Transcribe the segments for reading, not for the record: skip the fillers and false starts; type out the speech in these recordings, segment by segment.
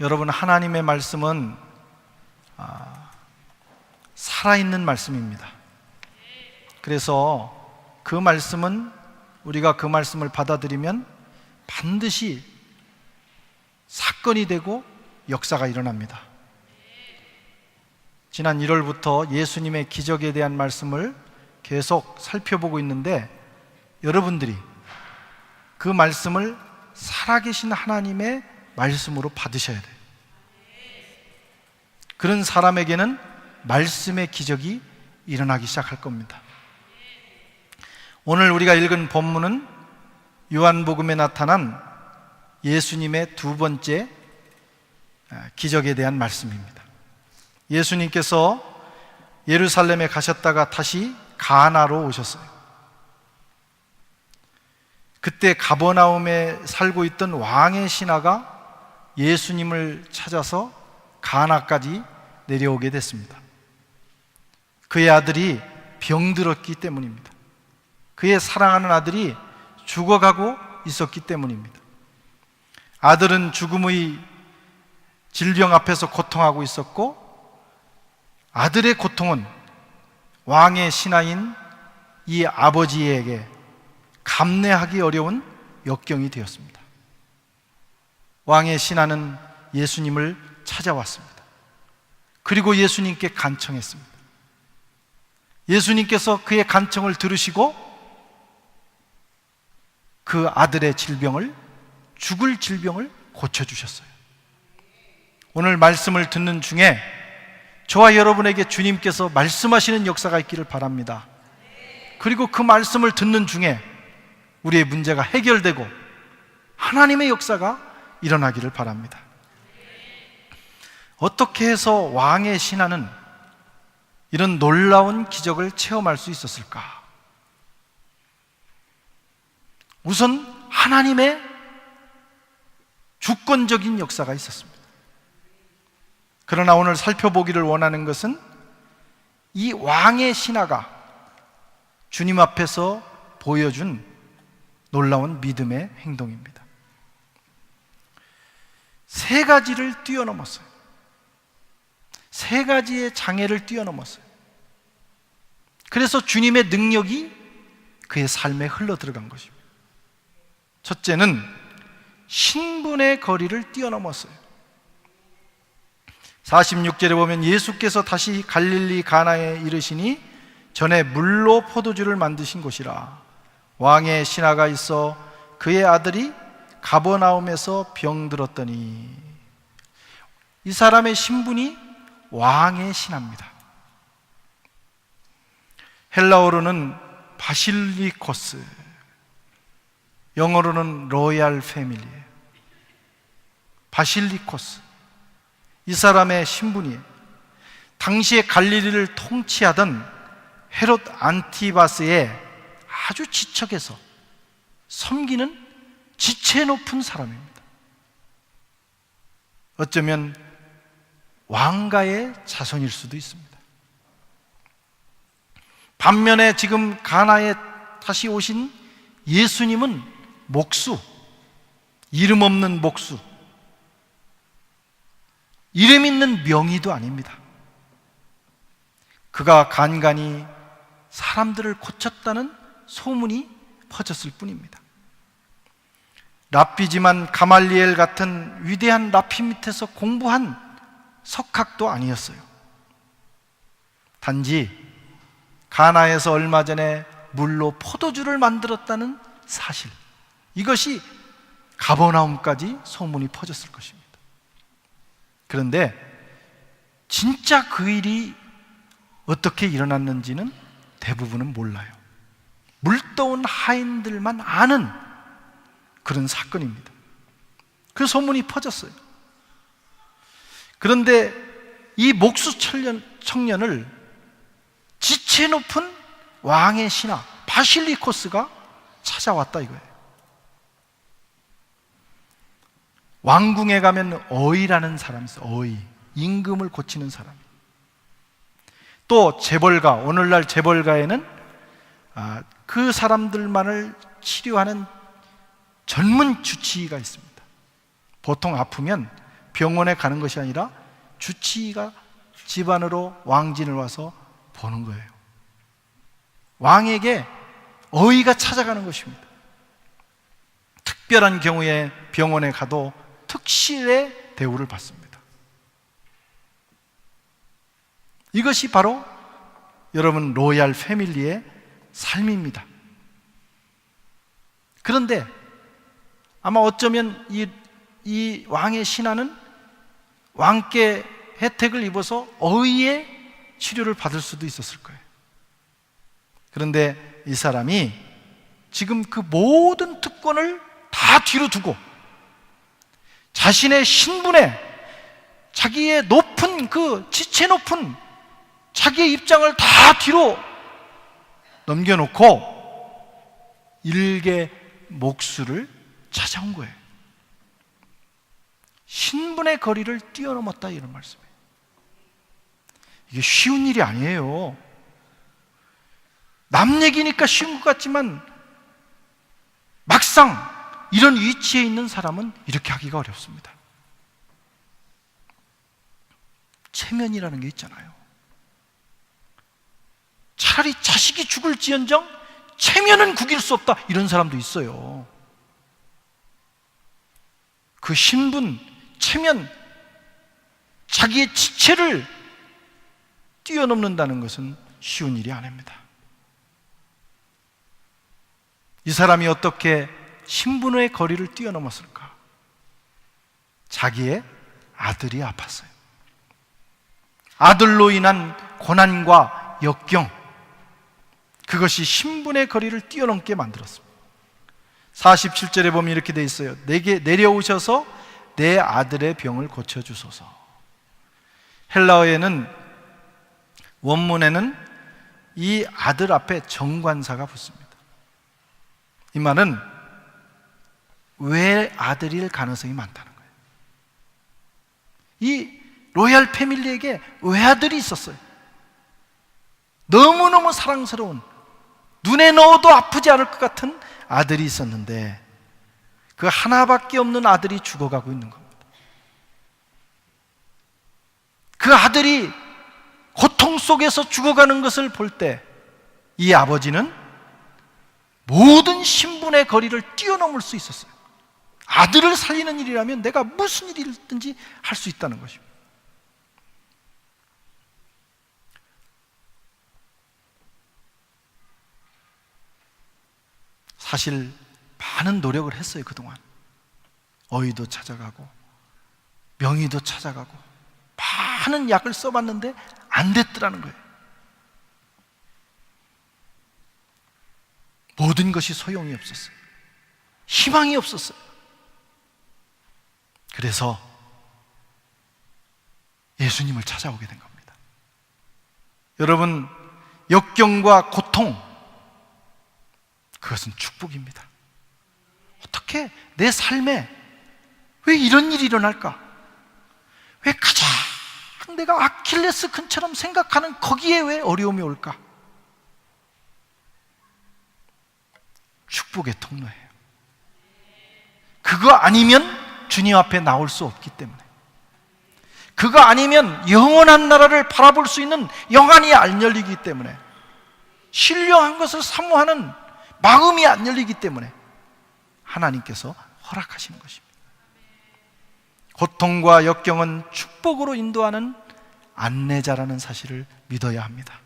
여러분, 하나님의 말씀은 살아있는 말씀입니다. 그래서 그 말씀은, 우리가 그 말씀을 받아들이면 반드시 사건이 되고 역사가 일어납니다. 지난 1월부터 예수님의 기적에 대한 말씀을 계속 살펴보고 있는데, 여러분들이 그 말씀을 살아계신 하나님의 말씀으로 받으셔야 돼요. 그런 사람에게는 말씀의 기적이 일어나기 시작할 겁니다. 오늘 우리가 읽은 본문은 요한복음에 나타난 예수님의 두 번째 기적에 대한 말씀입니다. 예수님께서 예루살렘에 가셨다가 다시 가나로 오셨어요. 그때 가버나움에 살고 있던 왕의 신하가 예수님을 찾아서 가나까지 내려오게 됐습니다. 그의 아들이 병들었기 때문입니다. 그의 사랑하는 아들이 죽어가고 있었기 때문입니다. 아들은 죽음의 질병 앞에서 고통하고 있었고, 아들의 고통은 왕의 신하인 이 아버지에게 감내하기 어려운 역경이 되었습니다. 왕의 신하는 예수님을 찾아왔습니다. 그리고 예수님께 간청했습니다. 예수님께서 그의 간청을 들으시고 그 아들의 질병을, 죽을 질병을 고쳐주셨어요. 오늘 말씀을 듣는 중에 저와 여러분에게 주님께서 말씀하시는 역사가 있기를 바랍니다. 그리고 그 말씀을 듣는 중에 우리의 문제가 해결되고 하나님의 역사가 일어나기를 바랍니다. 어떻게 해서 왕의 신하는 이런 놀라운 기적을 체험할 수 있었을까? 우선 하나님의 주권적인 역사가 있었습니다. 그러나 오늘 살펴보기를 원하는 것은 이 왕의 신하가 주님 앞에서 보여준 놀라운 믿음의 행동입니다. 세 가지를 뛰어넘었어요. 세 가지의 장애를 뛰어넘었어요. 그래서 주님의 능력이 그의 삶에 흘러 들어간 것입니다. 첫째는 신분의 거리를 뛰어넘었어요. 46절에 보면 예수께서 다시 갈릴리 가나에 이르시니 전에 물로 포도주를 만드신 곳이라. 왕의 신하가 있어 그의 아들이 가버나움에서 병들었더니. 이 사람의 신분이 왕의 신하입니다. 헬라어로는 바실리코스, 영어로는 로얄 패밀리예요. 바실리코스, 이 사람의 신분이에요. 당시에 갈릴리를 통치하던 헤롯 안티바스의 아주 지척에서 섬기는 지체 높은 사람입니다. 어쩌면 왕가의 자손일 수도 있습니다. 반면에 지금 가나에 다시 오신 예수님은 목수, 이름 없는 목수, 이름 있는 명의도 아닙니다. 그가 간간히 사람들을 고쳤다는 소문이 퍼졌을 뿐입니다. 랍비지만 가말리엘 같은 위대한 랍비 밑에서 공부한 석학도 아니었어요. 단지 가나에서 얼마 전에 물로 포도주를 만들었다는 사실, 이것이 가버나움까지 소문이 퍼졌을 것입니다. 그런데 진짜 그 일이 어떻게 일어났는지는 대부분은 몰라요. 물떠온 하인들만 아는 그런 사건입니다. 그 소문이 퍼졌어요. 그런데 이 목수 청년을 지체 높은 왕의 신하 바실리코스가 찾아왔다 이거예요. 왕궁에 가면 어이라는 사람이 있어요. 어이, 임금을 고치는 사람. 또 재벌가, 오늘날 재벌가에는 그 사람들만을 치료하는 전문 주치의가 있습니다. 보통 아프면 병원에 가는 것이 아니라 주치의가 집 안으로 왕진을 와서 보는 거예요. 왕에게 어이가 찾아가는 것입니다. 특별한 경우에 병원에 가도 특실의 대우를 받습니다. 이것이 바로 여러분 로얄 패밀리의 삶입니다. 그런데 아마 어쩌면 이 왕의 신하는 왕께 혜택을 입어서 어의의 치료를 받을 수도 있었을 거예요. 그런데 이 사람이 지금 그 모든 특권을 다 뒤로 두고 자신의 신분에 자기의 높은 그 지체 높은 자기의 입장을 다 뒤로 넘겨놓고 일개 목수를 찾아온 거예요. 신분의 거리를 뛰어넘었다, 이런 말씀이에요. 이게 쉬운 일이 아니에요. 남 얘기니까 쉬운 것 같지만 막상 이런 위치에 있는 사람은 이렇게 하기가 어렵습니다. 체면이라는 게 있잖아요. 차라리 자식이 죽을지언정 체면은 구길 수 없다, 이런 사람도 있어요. 그 신분, 체면, 자기의 지체를 뛰어넘는다는 것은 쉬운 일이 아닙니다. 이 사람이 어떻게 신분의 거리를 뛰어넘었을까? 자기의 아들이 아팠어요. 아들로 인한 고난과 역경, 그것이 신분의 거리를 뛰어넘게 만들었습니다. 47절에 보면 이렇게 돼 있어요. 내게 내려오셔서 내 아들의 병을 고쳐주소서. 헬라어에는, 원문에는 이 아들 앞에 정관사가 붙습니다. 이 말은 외아들일 가능성이 많다는 거예요. 이 로얄 패밀리에게 외아들이 있었어요. 너무너무 사랑스러운, 눈에 넣어도 아프지 않을 것 같은 아들이 있었는데 그 하나밖에 없는 아들이 죽어가고 있는 겁니다. 그 아들이 고통 속에서 죽어가는 것을 볼 때 이 아버지는 모든 신분의 거리를 뛰어넘을 수 있었어요. 아들을 살리는 일이라면 내가 무슨 일이든지 할 수 있다는 것입니다. 사실 많은 노력을 했어요. 그동안 어의도 찾아가고 명의도 찾아가고 많은 약을 써봤는데 안 됐더라는 거예요. 모든 것이 소용이 없었어요. 희망이 없었어요. 그래서 예수님을 찾아오게 된 겁니다. 여러분, 역경과 고통, 그것은 축복입니다. 어떻게 내 삶에 왜 이런 일이 일어날까? 왜 가장 내가 아킬레스 건처럼 생각하는 거기에 왜 어려움이 올까? 축복의 통로예요. 그거 아니면 주님 앞에 나올 수 없기 때문에, 그거 아니면 영원한 나라를 바라볼 수 있는 영안이 안 열리기 때문에, 신령한 것을 사모하는 마음이 안 열리기 때문에 하나님께서 허락하시는 것입니다. 고통과 역경은 축복으로 인도하는 안내자라는 사실을 믿어야 합니다.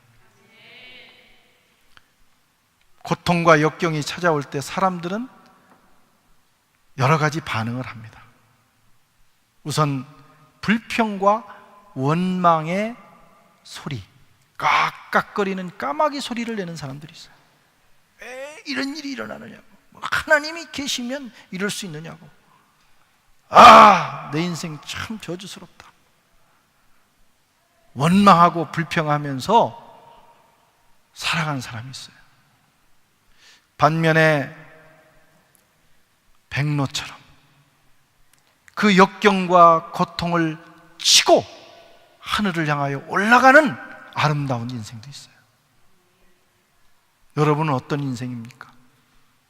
고통과 역경이 찾아올 때 사람들은 여러 가지 반응을 합니다. 우선 불평과 원망의 소리, 깍깍거리는 까마귀 소리를 내는 사람들이 있어요. 왜 이런 일이 일어나느냐고, 하나님이 계시면 이럴 수 있느냐고, 아, 내 인생 참 저주스럽다, 원망하고 불평하면서 살아가는 사람이 있어요. 반면에 백로처럼 그 역경과 고통을 치고 하늘을 향하여 올라가는 아름다운 인생도 있어요. 여러분은 어떤 인생입니까?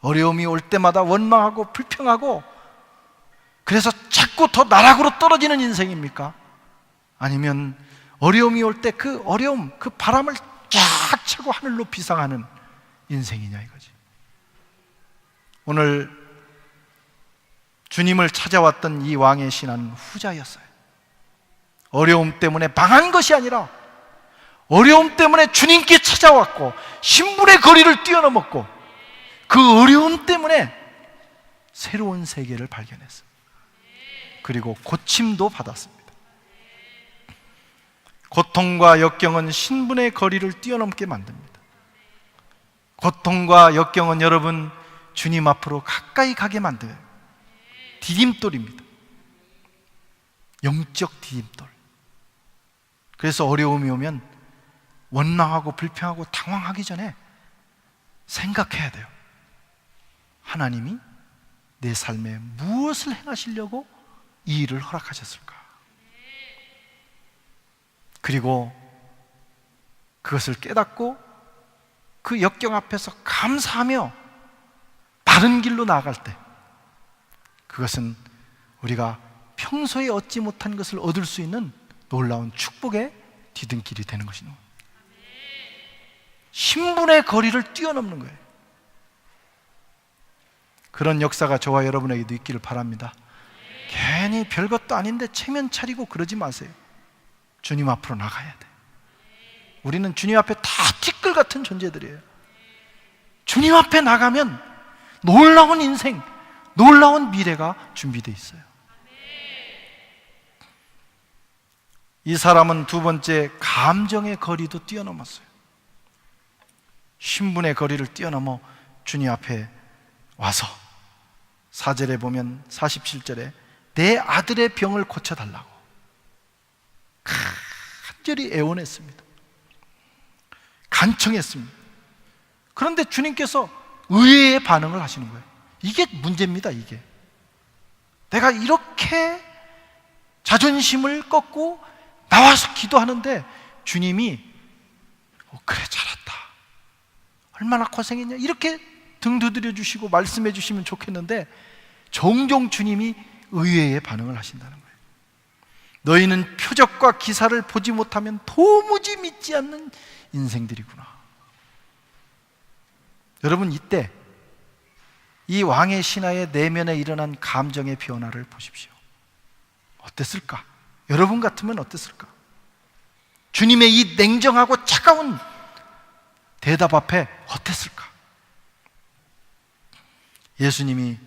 어려움이 올 때마다 원망하고 불평하고 그래서 자꾸 더 나락으로 떨어지는 인생입니까? 아니면 어려움이 올 때 그 어려움, 그 바람을 쫙 차고 하늘로 비상하는 인생이냐 이거지. 오늘 주님을 찾아왔던 이 왕의 신하는 후자였어요. 어려움 때문에 망한 것이 아니라 어려움 때문에 주님께 찾아왔고 신분의 거리를 뛰어넘었고 그 어려움 때문에 새로운 세계를 발견했어요. 그리고 고침도 받았습니다. 고통과 역경은 신분의 거리를 뛰어넘게 만듭니다. 고통과 역경은 여러분 주님 앞으로 가까이 가게 만들어요. 디딤돌입니다. 영적 디딤돌. 그래서 어려움이 오면 원망하고 불평하고 당황하기 전에 생각해야 돼요. 하나님이 내 삶에 무엇을 행하시려고 이 일을 허락하셨을까? 그리고 그것을 깨닫고 그 역경 앞에서 감사하며 다른 길로 나아갈 때 그것은 우리가 평소에 얻지 못한 것을 얻을 수 있는 놀라운 축복의 디딤길이 되는 것입니다. 신분의 거리를 뛰어넘는 거예요. 그런 역사가 저와 여러분에게도 있기를 바랍니다. 괜히 별것도 아닌데 체면 차리고 그러지 마세요. 주님 앞으로 나가야 돼. 우리는 주님 앞에 다 티끌 같은 존재들이에요. 주님 앞에 나가면 놀라운 인생, 놀라운 미래가 준비되어 있어요. 이 사람은 두 번째 감정의 거리도 뛰어넘었어요. 신분의 거리를 뛰어넘어 주님 앞에 와서 4절에 보면 47절에 내 아들의 병을 고쳐달라고 간절히 애원했습니다. 간청했습니다. 그런데 주님께서 의외의 반응을 하시는 거예요. 이게 문제입니다. 이게 내가 이렇게 자존심을 꺾고 나와서 기도하는데 주님이 그래 잘했다, 얼마나 고생했냐 이렇게 등 두드려 주시고 말씀해 주시면 좋겠는데 종종 주님이 의외의 반응을 하신다는 거예요. 너희는 표적과 기사를 보지 못하면 도무지 믿지 않는 인생들이구나. 여러분, 이때 이 왕의 신하의 내면에 일어난 감정의 변화를 보십시오. 어땠을까? 여러분 같으면 어땠을까? 주님의 이 냉정하고 차가운 대답 앞에 어땠을까? 예수님이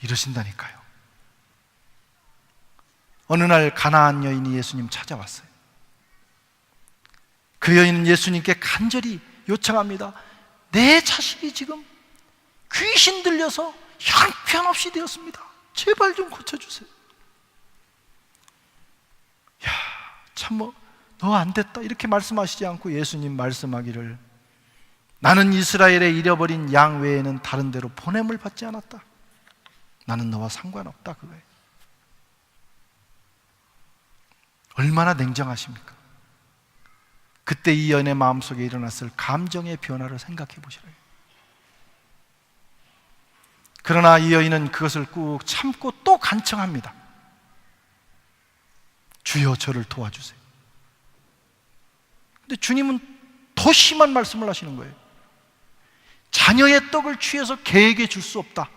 이러신다니까요. 어느 날 가나안 여인이 예수님 찾아왔어요. 그 여인은 예수님께 간절히 요청합니다. 내 자식이 지금 귀신 들려서 형편없이 되었습니다. 제발 좀 고쳐주세요. 야, 참 너 안 됐다 이렇게 말씀하시지 않고 예수님 말씀하기를 나는 이스라엘에 잃어버린 양 외에는 다른 데로 보냄을 받지 않았다. 나는 너와 상관없다 그거예요. 얼마나 냉정하십니까? 그때 이 여인의 마음속에 일어났을 감정의 변화를 생각해 보시라고요. 그러나 이 여인은 그것을 꾹 참고 또 간청합니다. 주여 저를 도와주세요. 근데 주님은 더 심한 말씀을 하시는 거예요. 자녀의 떡을 취해서 개에게 줄 수 없다.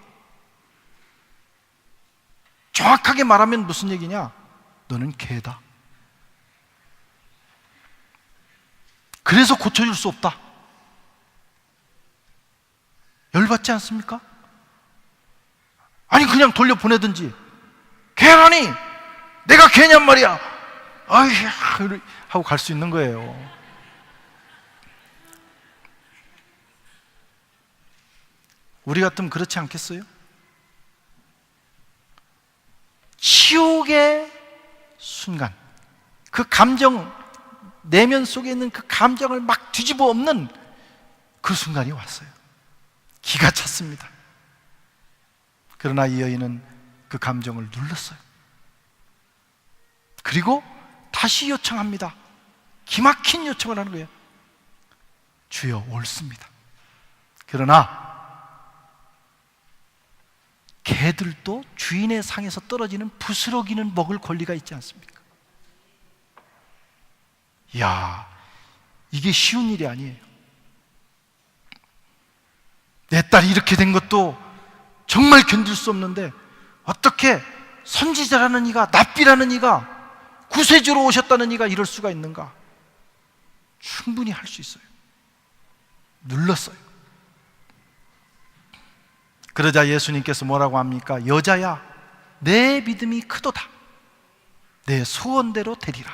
정확하게 말하면 무슨 얘기냐? 너는 개다. 그래서 고쳐줄 수 없다. 열받지 않습니까? 아니 그냥 돌려보내든지. 개라니 내가 개냔 말이야. 아이 하고 갈 수 있는 거예요. 우리 같으면 그렇지 않겠어요? 치욕의 순간, 그 감정, 내면 속에 있는 그 감정을 막 뒤집어 엎는 그 순간이 왔어요. 기가 찼습니다. 그러나 이 여인은 그 감정을 눌렀어요. 그리고 다시 요청합니다. 기막힌 요청을 하는 거예요. 주여 옳습니다. 그러나 개들도 주인의 상에서 떨어지는 부스러기는 먹을 권리가 있지 않습니까? 이야, 이게 쉬운 일이 아니에요. 내 딸이 이렇게 된 것도 정말 견딜 수 없는데 어떻게 선지자라는 이가, 납비라는 이가, 구세주로 오셨다는 이가 이럴 수가 있는가? 충분히 할 수 있어요. 눌렀어요. 그러자 예수님께서 뭐라고 합니까? 여자야, 내 믿음이 크도다. 내 소원대로 되리라.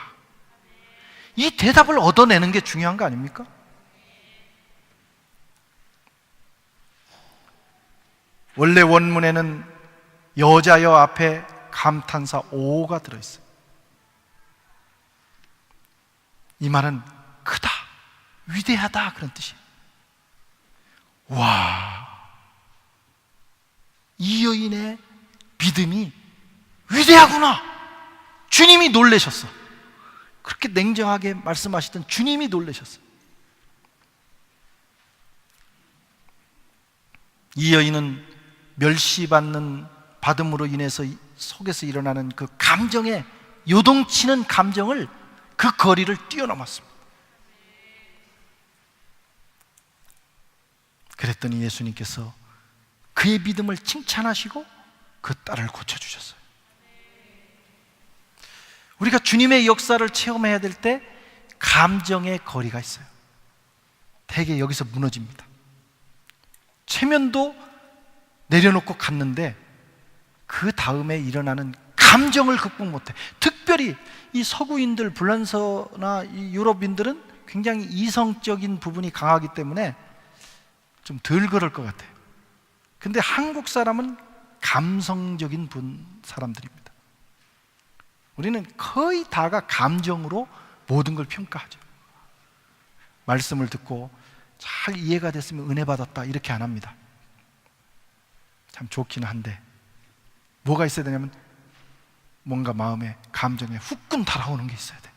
이 대답을 얻어내는 게 중요한 거 아닙니까? 원래 원문에는 여자여 앞에 감탄사 오가 들어있어요. 이 말은 크다, 위대하다 그런 뜻이에요. 와, 이 여인의 믿음이 위대하구나. 주님이 놀라셨어. 그렇게 냉정하게 말씀하시던 주님이 놀라셨어요. 이 여인은 받음으로 인해서 속에서 일어나는 그 감정에, 요동치는 감정을, 그 거리를 뛰어넘었습니다. 그랬더니 예수님께서 그의 믿음을 칭찬하시고 그 딸을 고쳐주셨어요. 우리가 주님의 역사를 체험해야 될 때 감정의 거리가 있어요. 대개 여기서 무너집니다. 체면도 내려놓고 갔는데 그 다음에 일어나는 감정을 극복 못해. 특별히 이 서구인들, 불란서나 이 유럽인들은 굉장히 이성적인 부분이 강하기 때문에 좀 덜 그럴 것 같아요. 근데 한국 사람은 감성적인 사람들입니다. 우리는 거의 다가 감정으로 모든 걸 평가하죠. 말씀을 듣고 잘 이해가 됐으면 은혜 받았다 이렇게 안 합니다. 참 좋기는 한데 뭐가 있어야 되냐면 뭔가 마음에, 감정에 후끈 달아오는 게 있어야 돼.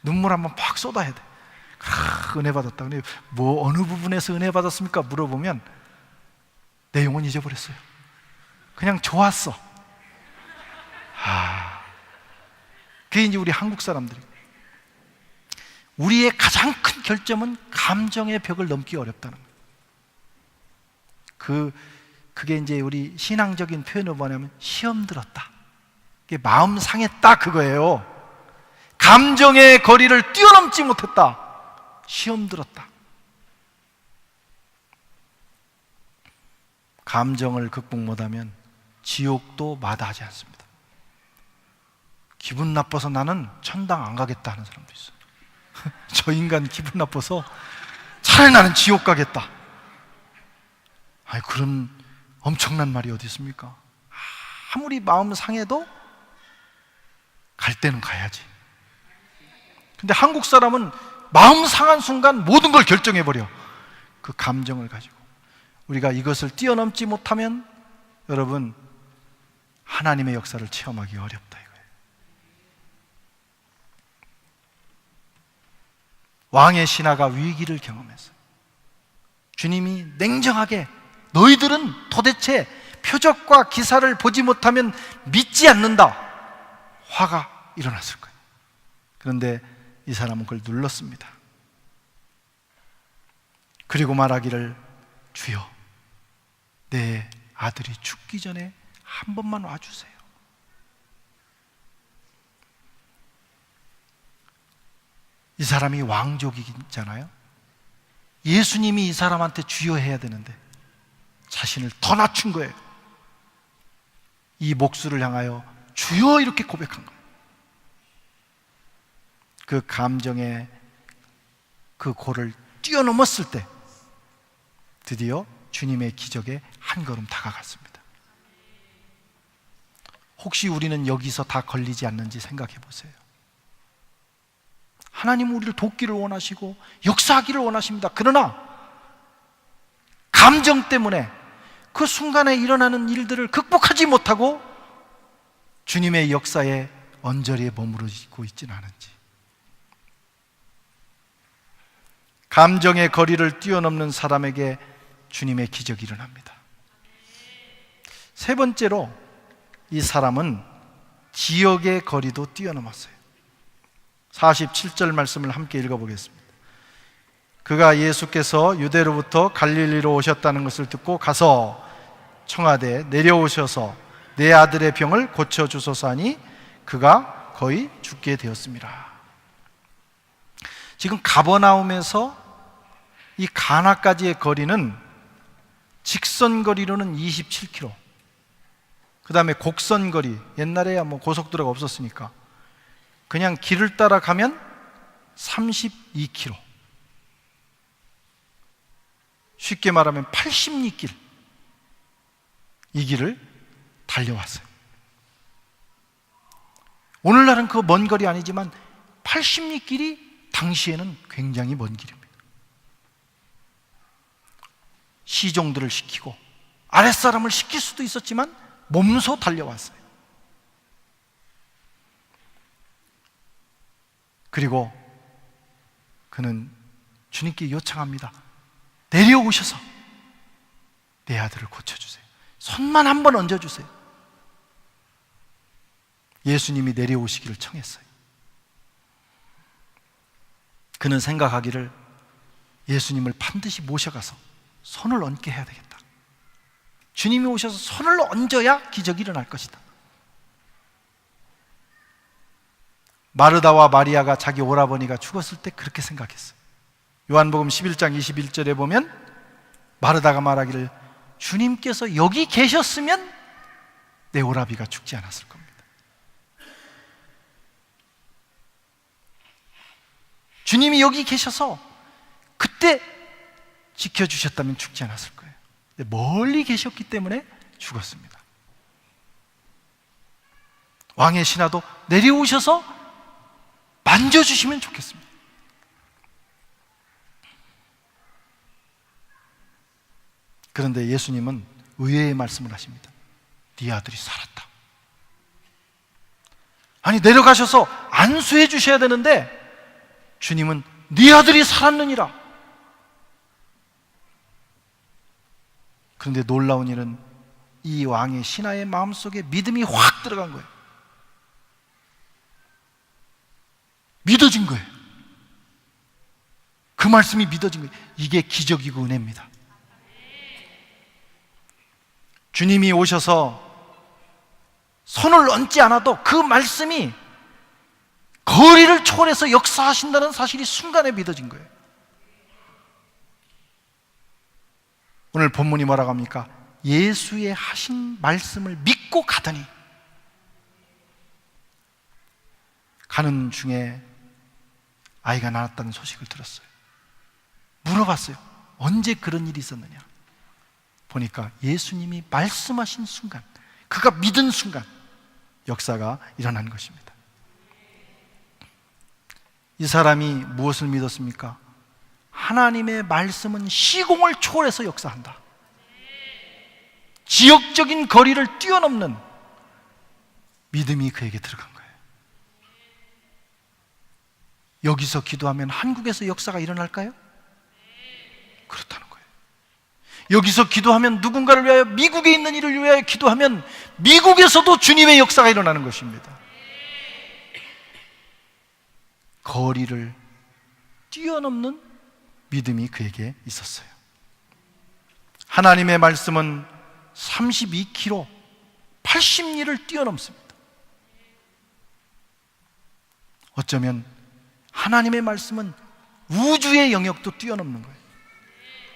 눈물 한번 팍 쏟아야 돼. 은혜 받았다. 근데 뭐 어느 부분에서 은혜 받았습니까? 물어보면 내용은 잊어버렸어요. 그냥 좋았어. 그게 이제 우리 한국 사람들이. 우리의 가장 큰 결점은 감정의 벽을 넘기 어렵다는 거예요. 그게 이제 우리 신앙적인 표현으로 뭐냐면 시험 들었다. 그게 마음 상했다 그거예요. 감정의 거리를 뛰어넘지 못했다. 시험 들었다. 감정을 극복 못하면 지옥도 마다하지 않습니다. 기분 나빠서 나는 천당 안 가겠다 하는 사람도 있어요. 저 인간 기분 나빠서 차라리 나는 지옥 가겠다. 그런 엄청난 말이 어디 있습니까? 아무리 마음 상해도 갈 때는 가야지. 근데 한국 사람은 마음 상한 순간 모든 걸 결정해버려. 그 감정을 가지고. 우리가 이것을 뛰어넘지 못하면 여러분 하나님의 역사를 체험하기 어렵다 이거예요. 왕의 신하가 위기를 경험했어요. 주님이 냉정하게 너희들은 도대체 표적과 기사를 보지 못하면 믿지 않는다. 화가 일어났을 거예요. 그런데 이 사람은 그걸 눌렀습니다. 그리고 말하기를 주여 내 아들이 죽기 전에 한 번만 와주세요. 이 사람이 왕족이잖아요. 예수님이 이 사람한테 주여 해야 되는데 자신을 더 낮춘 거예요. 이 목수를 향하여 주여 이렇게 고백한 거예요. 그 감정의 그 고를 뛰어넘었을 때 드디어 주님의 기적에 한 걸음 다가갔습니다. 혹시 우리는 여기서 다 걸리지 않는지 생각해 보세요. 하나님은 우리를 돕기를 원하시고 역사하기를 원하십니다. 그러나 감정 때문에 그 순간에 일어나는 일들을 극복하지 못하고 주님의 역사에 언저리에 머무르고 있지는 않은지. 감정의 거리를 뛰어넘는 사람에게 주님의 기적이 일어납니다. 세 번째로 이 사람은 지역의 거리도 뛰어넘었어요. 47절 말씀을 함께 읽어보겠습니다. 그가 예수께서 유대로부터 갈릴리로 오셨다는 것을 듣고 가서 청하되 내려오셔서 내 아들의 병을 고쳐주소서 하니 그가 거의 죽게 되었습니다. 지금 가버나움에서 이 가나까지의 거리는 직선 거리로는 27km, 그 다음에 곡선 거리, 옛날에야 뭐 고속도로가 없었으니까 그냥 길을 따라가면 32km, 쉽게 말하면 80리길, 이 길을 달려왔어요. 오늘날은 그 먼 거리 아니지만 80리길이 당시에는 굉장히 먼 길입니다. 시종들을 시키고 아랫사람을 시킬 수도 있었지만 몸소 달려왔어요. 그리고 그는 주님께 요청합니다. 내려오셔서 내 아들을 고쳐주세요. 손만 한번 얹어주세요. 예수님이 내려오시기를 청했어요. 그는 생각하기를 예수님을 반드시 모셔가서 손을 얹게 해야 되겠다. 주님이 오셔서 손을 얹어야 기적이 일어날 것이다. 마르다와 마리아가 자기 오라버니가 죽었을 때 그렇게 생각했어요. 요한복음 11장 21절에 보면 마르다가 말하기를 주님께서 여기 계셨으면 내 오라비가 죽지 않았을 겁니다. 주님이 여기 계셔서 그때 지켜주셨다면 죽지 않았을 거예요. 근데 멀리 계셨기 때문에 죽었습니다. 왕의 신하도 내려오셔서 만져주시면 좋겠습니다. 그런데 예수님은 의외의 말씀을 하십니다. 네 아들이 살았다. 아니, 내려가셔서 안수해 주셔야 되는데 주님은 네 아들이 살았느니라. 그런데 놀라운 일은 이 왕의 신하의 마음속에 믿음이 확 들어간 거예요. 믿어진 거예요. 그 말씀이 믿어진 거예요. 이게 기적이고 은혜입니다. 주님이 오셔서 손을 얹지 않아도 그 말씀이 거리를 초월해서 역사하신다는 사실이 순간에 믿어진 거예요. 오늘 본문이 뭐라고 합니까? 예수의 하신 말씀을 믿고 가더니 가는 중에 아이가 낳았다는 소식을 들었어요. 물어봤어요. 언제 그런 일이 있었느냐? 보니까 예수님이 말씀하신 순간, 그가 믿은 순간 역사가 일어난 것입니다. 이 사람이 무엇을 믿었습니까? 하나님의 말씀은 시공을 초월해서 역사한다. 지역적인 거리를 뛰어넘는 믿음이 그에게 들어간 거예요. 여기서 기도하면 한국에서 역사가 일어날까요? 그렇다는 거예요. 여기서 기도하면 누군가를 위하여, 미국에 있는 이를 위하여 기도하면 미국에서도 주님의 역사가 일어나는 것입니다. 거리를 뛰어넘는 믿음이 그에게 있었어요. 하나님의 말씀은 32km, 80리를 뛰어넘습니다. 어쩌면 하나님의 말씀은 우주의 영역도 뛰어넘는 거예요.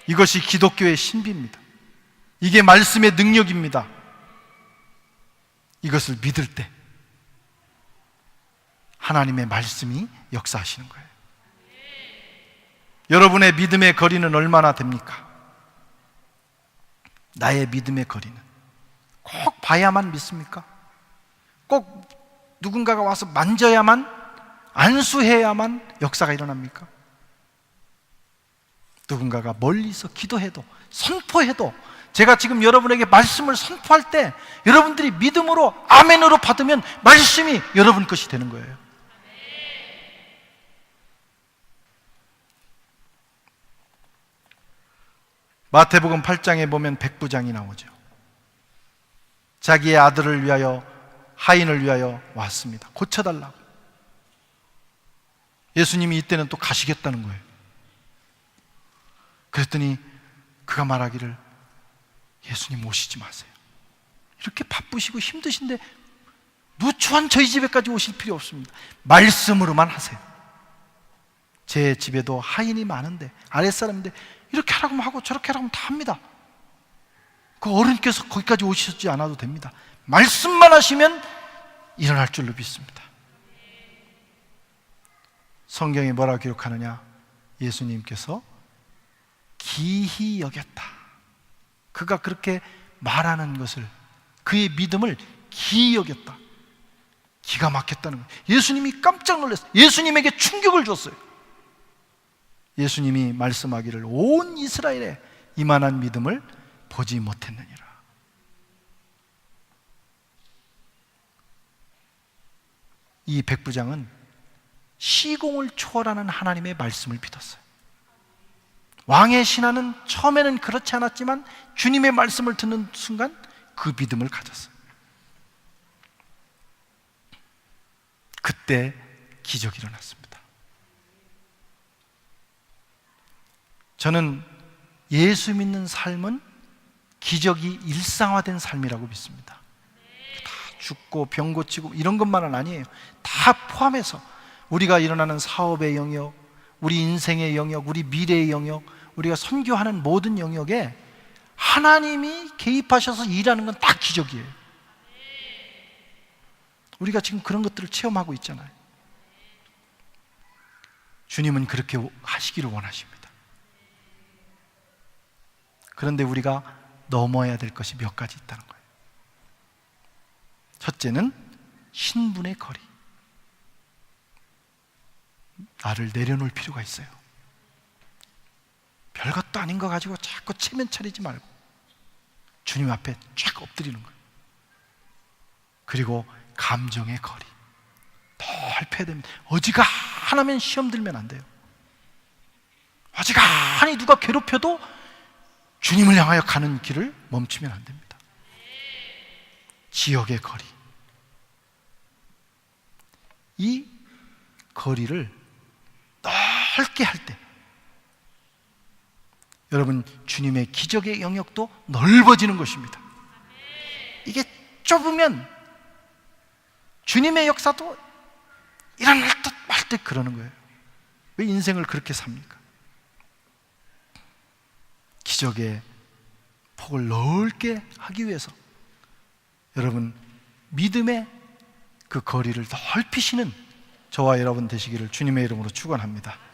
이것이 기독교의 신비입니다. 이게 말씀의 능력입니다. 이것을 믿을 때 하나님의 말씀이 역사하시는 거예요. 여러분의 믿음의 거리는 얼마나 됩니까? 나의 믿음의 거리는 꼭 봐야만 믿습니까? 꼭 누군가가 와서 만져야만, 안수해야만 역사가 일어납니까? 누군가가 멀리서 기도해도, 선포해도, 제가 지금 여러분에게 말씀을 선포할 때 여러분들이 믿음으로 아멘으로 받으면 말씀이 여러분 것이 되는 거예요. 마태복음 8장에 보면 백부장이 나오죠. 자기의 아들을 위하여, 하인을 위하여 왔습니다. 고쳐달라고. 예수님이 이때는 또 가시겠다는 거예요. 그랬더니 그가 말하기를, 예수님 오시지 마세요. 이렇게 바쁘시고 힘드신데 누추한 저희 집에까지 오실 필요 없습니다. 말씀으로만 하세요. 제 집에도 하인이 많은데, 아랫사람인데 이렇게 하라고 하고 저렇게 하라고 다 합니다. 그 어른께서 거기까지 오시지 않아도 됩니다. 말씀만 하시면 일어날 줄로 믿습니다. 성경에 뭐라 기록하느냐? 예수님께서 기히 여겼다. 그가 그렇게 말하는 것을, 그의 믿음을 기히 여겼다. 기가 막혔다는 거예요. 예수님이 깜짝 놀랐어요. 예수님에게 충격을 줬어요. 예수님이 말씀하기를, 온 이스라엘에 이만한 믿음을 보지 못했느니라. 이 백부장은 시공을 초월하는 하나님의 말씀을 믿었어요. 왕의 신하는 처음에는 그렇지 않았지만 주님의 말씀을 듣는 순간 그 믿음을 가졌어요. 그때 기적이 일어났습니다. 저는 예수 믿는 삶은 기적이 일상화된 삶이라고 믿습니다. 다 죽고 병 고치고 이런 것만은 아니에요. 다 포함해서 우리가 일어나는 사업의 영역, 우리 인생의 영역, 우리 미래의 영역, 우리가 선교하는 모든 영역에 하나님이 개입하셔서 일하는 건 다 기적이에요. 우리가 지금 그런 것들을 체험하고 있잖아요. 주님은 그렇게 하시기를 원하십니다. 그런데 우리가 넘어야 될 것이 몇 가지 있다는 거예요. 첫째는 신분의 거리. 나를 내려놓을 필요가 있어요. 별것도 아닌 거 가지고 자꾸 체면 차리지 말고 주님 앞에 쫙 엎드리는 거예요. 그리고 감정의 거리 넓혀야 됩니다. 어지간하면 시험 들면 안 돼요. 어지간히 누가 괴롭혀도 주님을 향하여 가는 길을 멈추면 안 됩니다. 지역의 거리, 이 거리를 넓게 할 때 여러분, 주님의 기적의 영역도 넓어지는 것입니다. 이게 좁으면 주님의 역사도 일어날 듯 말 듯 그러는 거예요. 왜 인생을 그렇게 삽니까? 기적의 폭을 넓게 하기 위해서 여러분, 믿음의 그 거리를 넓히시는 저와 여러분 되시기를 주님의 이름으로 축원합니다.